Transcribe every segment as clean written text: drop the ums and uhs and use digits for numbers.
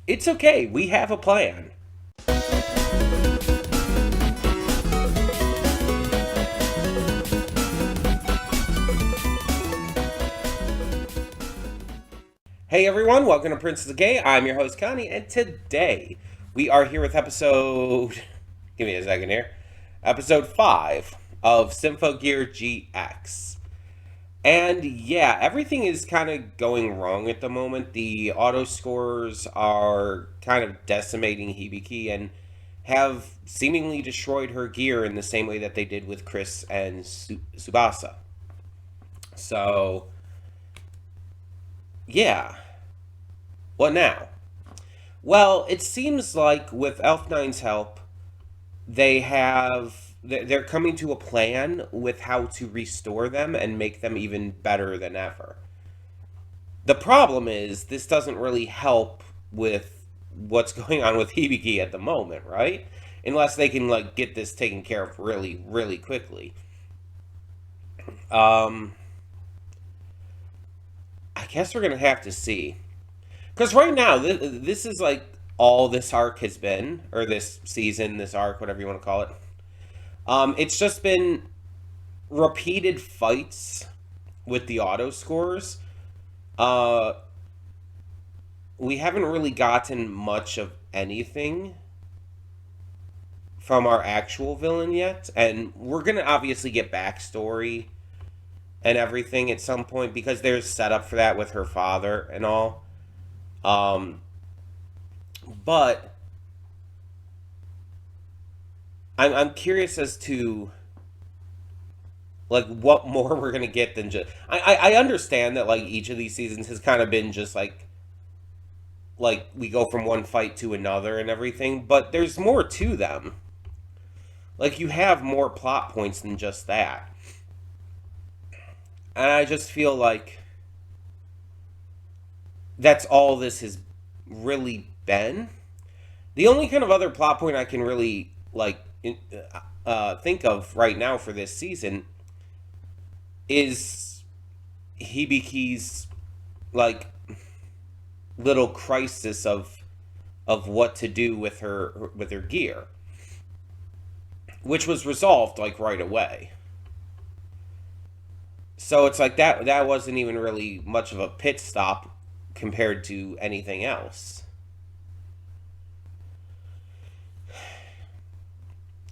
It's okay, we have a plan. Hey everyone, welcome to Prince of the Gay. I'm your host Connie, and today we are here with episode. Give me a second here. Episode 5 of Symphogear GX. And yeah, everything is kind of going wrong at the moment. The auto scores are kind of decimating Hibiki and have seemingly destroyed her gear in the same way that they did with Chris and Subasa. So, yeah. What now? Well, it seems like with Elf9's help, they're coming to a plan with how to restore them and make them even better than ever. The problem is this doesn't really help with what's going on with Hibiki at the moment, right? Unless they can like get this taken care of really, really quickly. Um, I guess we're gonna have to see. Because right now, this is like all this arc has been, or this season, this arc, whatever you want to call it. It's just been repeated fights with the auto scores. Uh, we haven't really gotten much of anything from our actual villain yet, and we're gonna obviously get backstory and everything at some point because there's setup for that with her father and all. Um, but I'm curious as to like what more we're gonna get than just I understand that like each of these seasons has kind of been just like we go from one fight to another and everything, but there's more to them. Like you have more plot points than just that. And I just feel like that's all this has really been. The only kind of other plot point I can really think of right now for this season is Hibiki's like little crisis of what to do with her gear, which was resolved like right away. So it's like that wasn't even really much of a pit stop compared to anything else.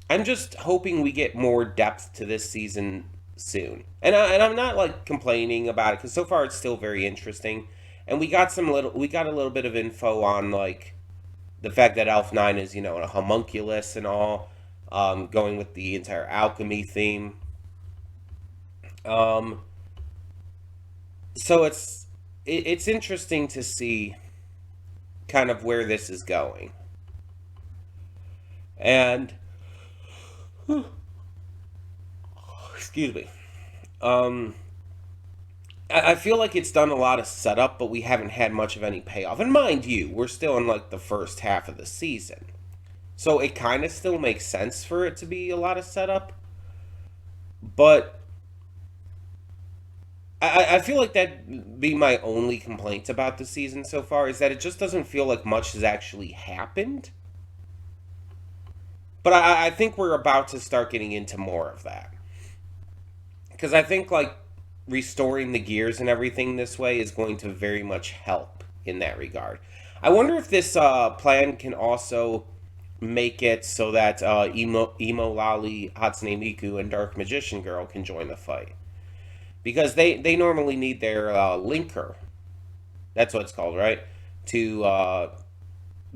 I'm just hoping we get more depth to this season soon. And I'm not like complaining about it cuz so far it's still very interesting. And we got a little bit of info on like the fact that Elf 9 is, a homunculus and all, going with the entire alchemy theme. Um so it's interesting to see kind of where this is going. And excuse me. Um, I feel like it's done a lot of setup, but we haven't had much of any payoff. And mind you, we're still in like the first half of the season. So it kind of still makes sense for it to be a lot of setup. But I feel like that be my only complaint about the season so far is that it just doesn't feel like much has actually happened. But I think we're about to start getting into more of that. Because I think like restoring the gears and everything this way is going to very much help in that regard. I wonder if this plan can also make it so that Emo Lolly, Hatsune Miku, and Dark Magician Girl can join the fight. Because they normally need their linker. That's what it's called, right? To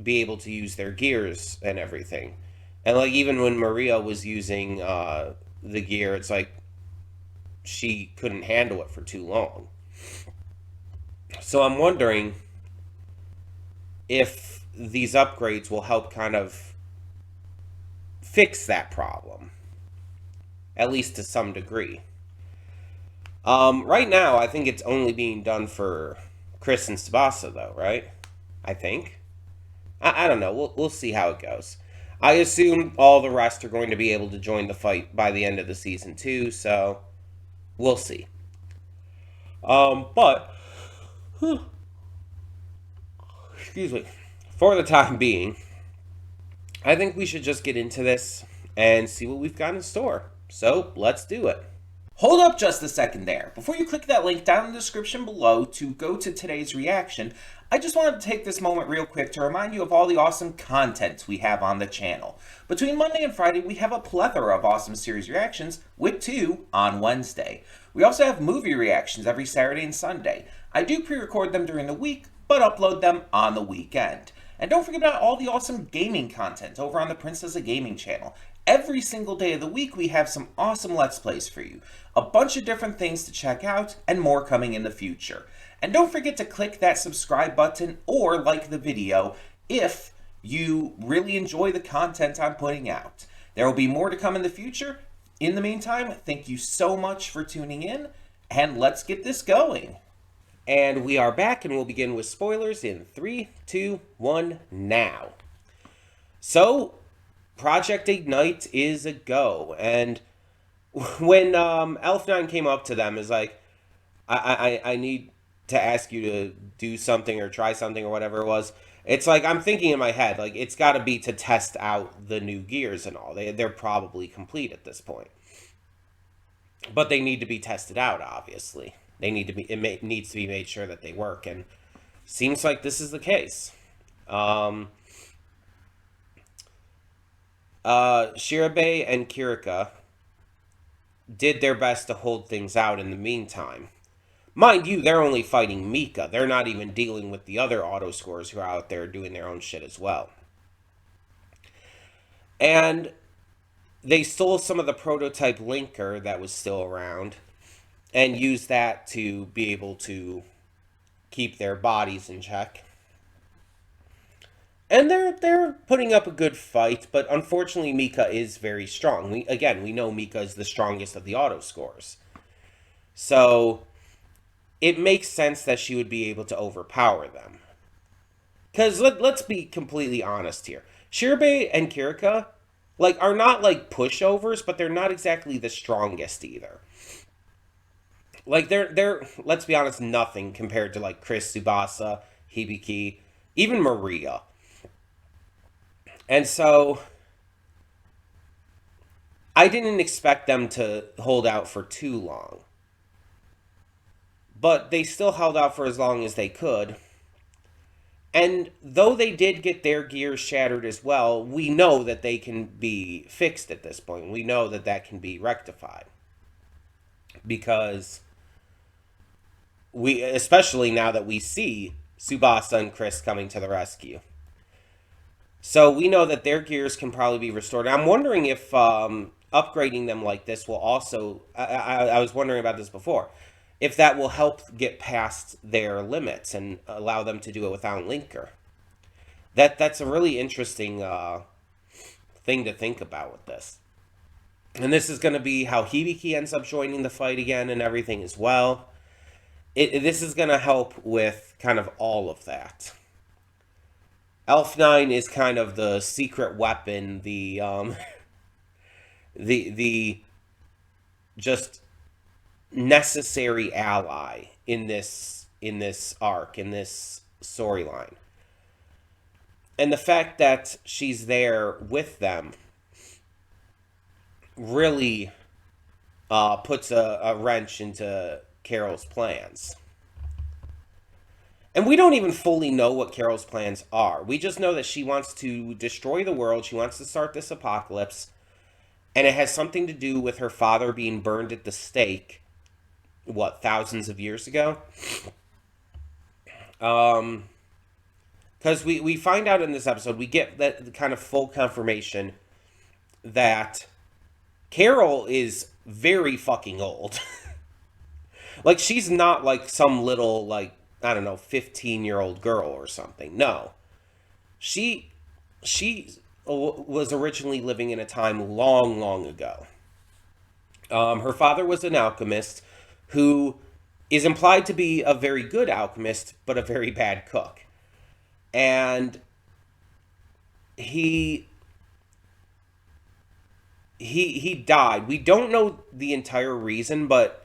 be able to use their gears and everything. And like even when Maria was using the gear, it's like she couldn't handle it for too long. So I'm wondering if these upgrades will help kind of fix that problem, at least to some degree. Right now, I think it's only being done for Chris and Tsubasa, though, right? I think. I don't know. We'll see how it goes. I assume all the rest are going to be able to join the fight by the end of the season too, so we'll see. But excuse me. for the time being, I think we should just get into this and see what we've got in store. So let's do it. Hold up just a second there. Before you click that link down in the description below to go to today's reaction, I just wanted to take this moment real quick to remind you of all the awesome content we have on the channel. Between Monday and Friday, we have a plethora of awesome series reactions, with 2 on Wednesday. We also have movie reactions every Saturday and Sunday. I do pre-record them during the week, but upload them on the weekend. And don't forget about all the awesome gaming content over on the Princess of Gaming channel. Every single day of the week, we have some awesome Let's Plays for you. A bunch of different things to check out, and more coming in the future. And don't forget to click that subscribe button or like the video if you really enjoy the content I'm putting out. There will be more to come in the future. In the meantime, thank you so much for tuning in, and let's get this going. And we are back, and we'll begin with spoilers in 3, 2, 1, now. So, Project Ignite is a go, and when Elf9 came up to them, is like, I need to ask you to do something or try something or whatever it was. It's like, I'm thinking in my head, like, it's got to be to test out the new gears and all. They're probably complete at this point. But they need to be tested out, obviously. They need to be, it needs to be made sure that they work, and seems like this is the case. Shirabe and Kirika did their best to hold things out in the meantime. Mind you, they're only fighting Mika. They're not even dealing with the other auto scorers who are out there doing their own shit as well. And they stole some of the prototype linker that was still around and used that to be able to keep their bodies in check. And they're putting up a good fight, but unfortunately Mika is very strong. We know Mika is the strongest of the auto scorers. So it makes sense that she would be able to overpower them. Because let's be completely honest here. Shirabe and Kirika are not pushovers, but they're not exactly the strongest either. They're let's be honest, nothing compared to Chris, Tsubasa, Hibiki, even Maria. And so I didn't expect them to hold out for too long. But they still held out for as long as they could. And though they did get their gears shattered as well, we know that they can be fixed at this point. We know that that can be rectified. Because especially now that we see Tsubasa and Chris coming to the rescue. So we know that their gears can probably be restored. I'm wondering if upgrading them like this will also... I was wondering about this before. If that will help get past their limits and allow them to do it without linker. That's a really interesting thing to think about with this. And this is going to be how Hibiki ends up joining the fight again and everything as well. This is going to help with kind of all of that. Elf9 is kind of the secret weapon, the just necessary ally in this arc, in this storyline. And the fact that she's there with them really puts a wrench into Carol's plans. And we don't even fully know what Carol's plans are. We just know that she wants to destroy the world. She wants to start this apocalypse. And it has something to do with her father being burned at the stake, thousands of years ago? Because we find out in this episode, we get that kind of full confirmation that Carol is very fucking old. She's not some little, I don't know, 15-year-old girl or something. No. She was originally living in a time long, long ago. Her father was an alchemist who is implied to be a very good alchemist, but a very bad cook. And he died. We don't know the entire reason, but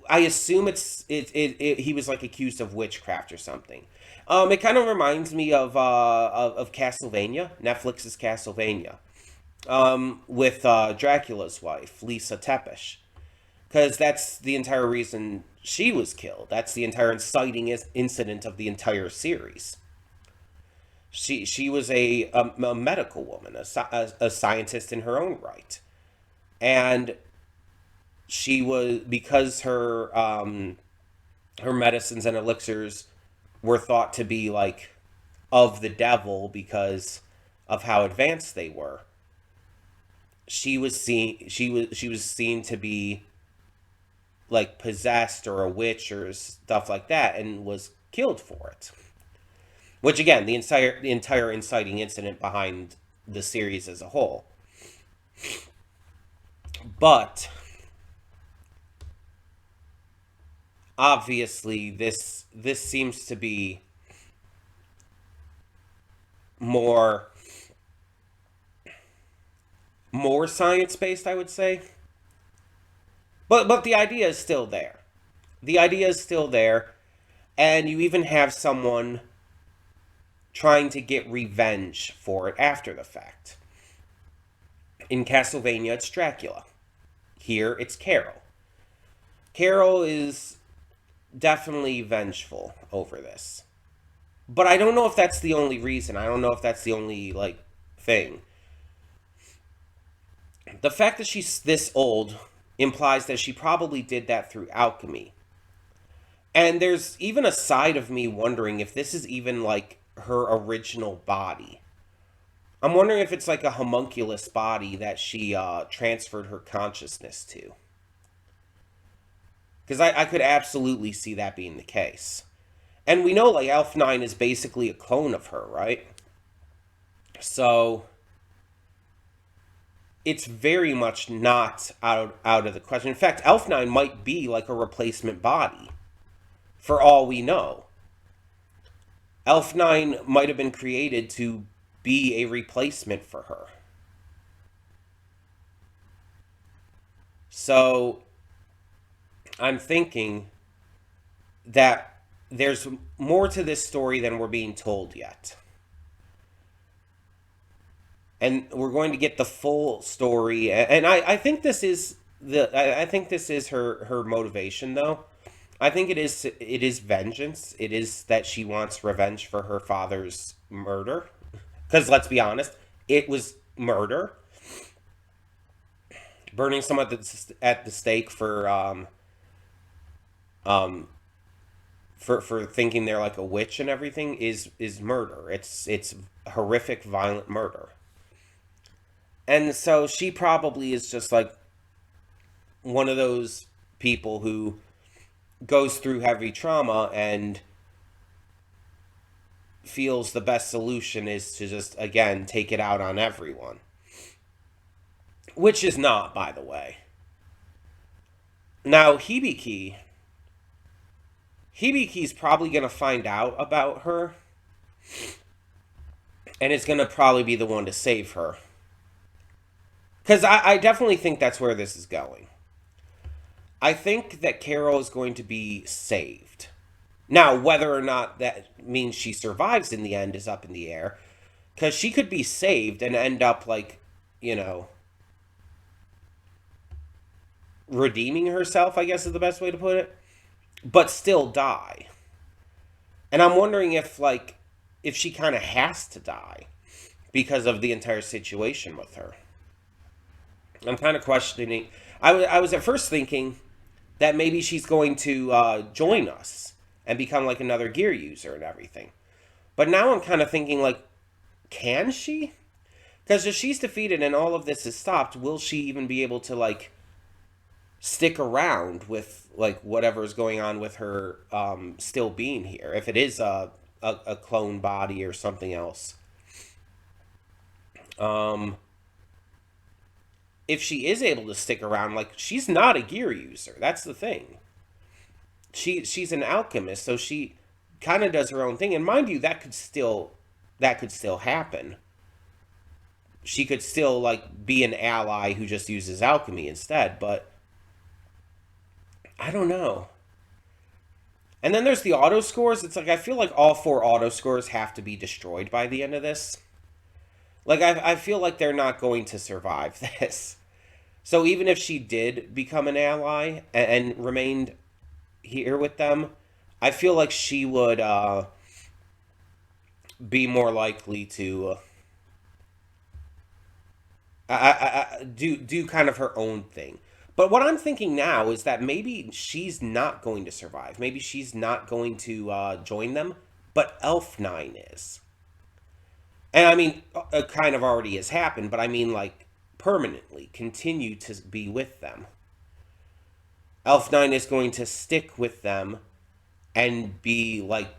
I assume he was accused of witchcraft or something. It kind of reminds me of Castlevania, Netflix's Castlevania, with Dracula's wife, Lisa Tepish, because that's the entire reason she was killed. That's the entire inciting incident of the entire series. She was a medical woman, a scientist in her own right, and she was, because her medicines and elixirs were thought to be like of the devil because of how advanced they were. She was seen to be like possessed or a witch or stuff like that, and was killed for it. Which again, the entire inciting incident behind the series as a whole. But obviously, this seems to be more more science based, I would say. But the idea is still there. The idea is still there, and you even have someone trying to get revenge for it after the fact. In Castlevania, it's Dracula. Here, it's Carol. Carol is definitely vengeful over this. But I don't know if that's the only reason. I don't know if that's the only, like, thing. The fact that she's this old implies that she probably did that through alchemy. And there's even a side of me wondering if this is even, like, her original body. I'm wondering if it's like a homunculus body that she transferred her consciousness to. Because I could absolutely see that being the case. And we know, like, Elf 9 is basically a clone of her, right? So it's very much not out of the question. In fact, Elf 9 might be like a replacement body, for all we know. Elf 9 might have been created to be a replacement for her. So I'm thinking that there's more to this story than we're being told yet. And we're going to get the full story. And I think this is I think this is her motivation, though. I think it is vengeance. It is that she wants revenge for her father's murder. Because let's be honest, it was murder. Burning someone at the stake um for thinking they're like a witch and everything is murder. It's horrific, violent murder. And so she probably is just like one of those people who goes through heavy trauma and feels the best solution is to just, again, take it out on everyone. Which is not, by the way. Now, Hibike's probably going to find out about her, and is going to probably be the one to save her. Because I definitely think that's where this is going. I think that Carol is going to be saved. Now, whether or not that means she survives in the end is up in the air. Because she could be saved and end up, like, you know, redeeming herself, I guess is the best way to put it. But still die. And I'm wondering if she kind of has to die because of the entire situation with her. I'm kind of questioning. I was at first thinking that maybe she's going to join us and become like another gear user and everything. But now I'm kind of thinking, like, can she? Because if she's defeated and all of this is stopped, will she even be able to, like, stick around with, like, whatever's going on with her still being here? If it is a clone body or something else. If she is able to stick around, like, she's not a gear user. That's the thing. She's an alchemist, so she kind of does her own thing. And mind you, that could still happen. She could still, like, be an ally who just uses alchemy instead, but I don't know. And then there's the auto scores. It's like I feel like all 4 auto scores have to be destroyed by the end of this. Like I feel like they're not going to survive this. So even if she did become an ally and remained here with them, I feel like she would be more likely to do kind of her own thing. But what I'm thinking now is that maybe she's not going to survive. Maybe she's not going to join them, but Elf9 is. And I mean, it kind of already has happened, but I mean, like, permanently continue to be with them. Elf9 is going to stick with them and be, like,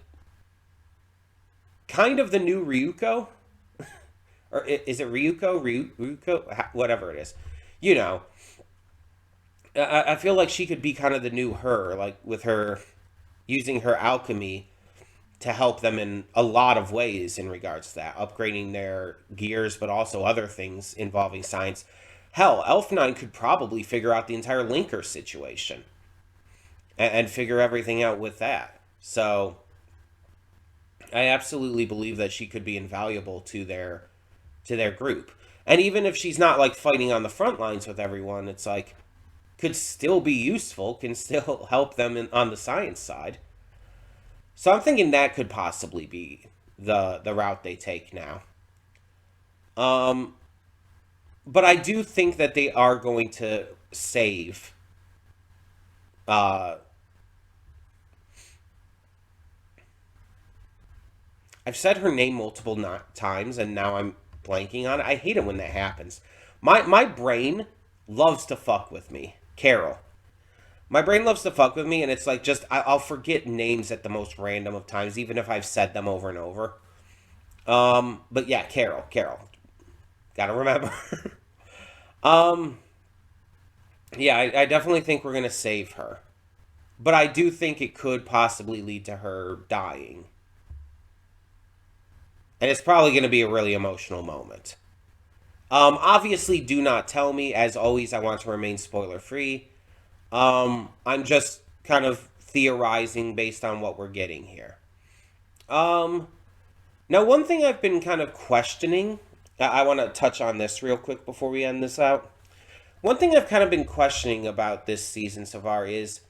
kind of the new Ryuko. Or is it Ryuko? Ryuko? Whatever it is. You know, I feel like she could be kind of the new her, like, with her using her alchemy to help them in a lot of ways in regards to that, upgrading their gears, but also other things involving science. Hell, Elf9 could probably figure out the entire linker situation and figure everything out with that. So I absolutely believe that she could be invaluable to their group. And even if she's not like fighting on the front lines with everyone, it's like could still be useful, can still help them on the science side. So I'm thinking that could possibly be the route they take now. Um, but I do think that they are going to save. Uh, I've said her name multiple times, and now I'm blanking on it. I hate it when that happens. My brain loves to fuck with me, Carol. My brain loves to fuck with me, and it's like just I'll forget names at the most random of times, even if I've said them over and over. But yeah, Carol, gotta remember. um, yeah, I definitely think we're gonna save her, but I do think it could possibly lead to her dying, and it's probably gonna be a really emotional moment. Obviously, do not tell me. As always, I want to remain spoiler free. I'm just kind of theorizing based on what we're getting here. Um, Now, one thing I've been kind of questioning, I want to touch on this real quick before we end this out. One thing I've kind of been questioning about this season so far is,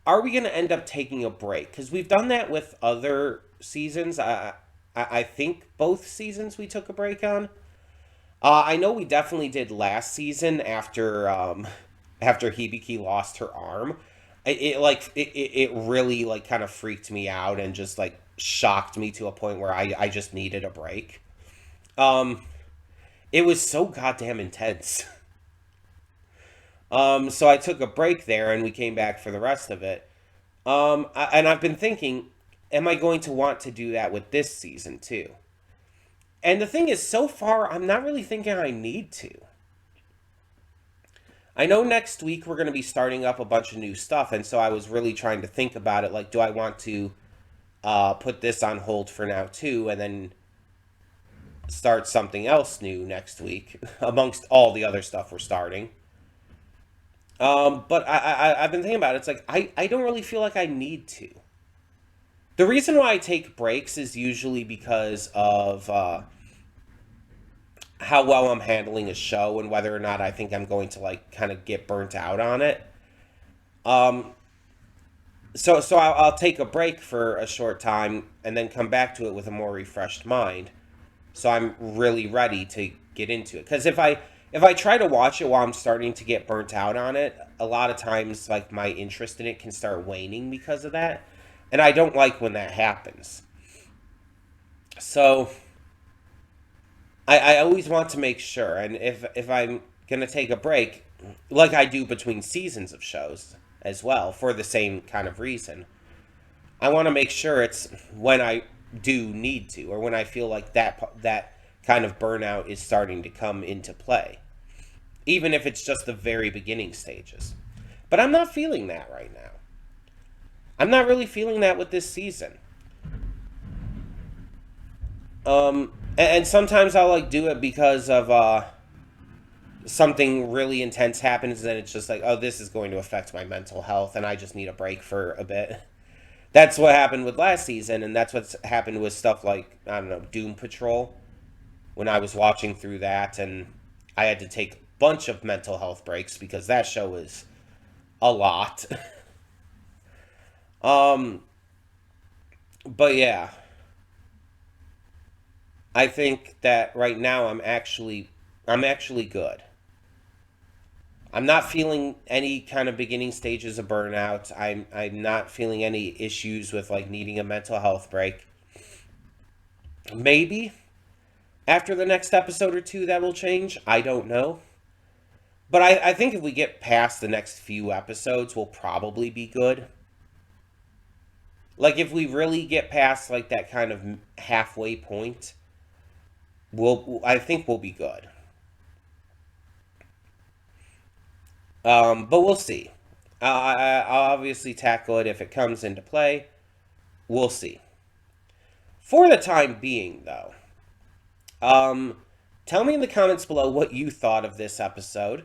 are we going to end up taking a break? Because we've done that with other seasons. I think both seasons we took a break on. I know we definitely did last season after after Hibiki lost her arm. It really like kind of freaked me out and just like shocked me to a point where I just needed a break. Um, it was so goddamn intense. So I took a break there and we came back for the rest of it. And I've been thinking, am I going to want to do that with this season too? And the thing is, so far, I'm not really thinking I need to. I know next week we're going to be starting up a bunch of new stuff, and so I was really trying to think about it. Like, do I want to put this on hold for now too, and then start something else new next week amongst all the other stuff we're starting? But I've been thinking about it. It's like I don't really feel like I need to. The reason why I take breaks is usually because of how well I'm handling a show and whether or not I think I'm going to like kind of get burnt out on it. Um, so I'll take a break for a short time and then come back to it with a more refreshed mind. So I'm really ready to get into it. Because if I try to watch it while I'm starting to get burnt out on it, a lot of times like my interest in it can start waning because of that, and I don't like when that happens. So I always want to make sure, and if I'm gonna take a break, like I do between seasons of shows as well, for the same kind of reason, I want to make sure it's when I do need to, or when I feel like that kind of burnout is starting to come into play, even if it's just the very beginning stages. But I'm not feeling that right now. I'm not really feeling that with this season. And sometimes I'll like do it because of something really intense happens, and it's just like, oh, this is going to affect my mental health, and I just need a break for a bit. That's what happened with last season, and that's what's happened with stuff like, I don't know, Doom Patrol, when I was watching through that, and I had to take a bunch of mental health breaks because that show is a lot. um, but yeah, I think that right now I'm actually good. I'm not feeling any kind of beginning stages of burnout. I'm not feeling any issues with like needing a mental health break. Maybe after the next episode or two that will change. I don't know. But I think if we get past the next few episodes, we'll probably be good. Like if we really get past like that kind of halfway point, I think we'll be good. But we'll see. I'll obviously tackle it if it comes into play. We'll see. For the time being, though, um, tell me in the comments below what you thought of this episode.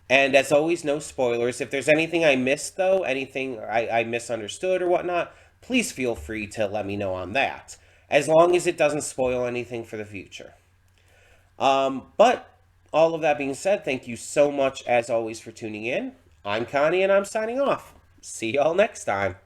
And as always, no spoilers. If there's anything I missed, though, anything I misunderstood or whatnot, please feel free to let me know on that. As long as it doesn't spoil anything for the future. But all of that being said, thank you so much, as always, for tuning in. I'm Connie, and I'm signing off. See y'all next time.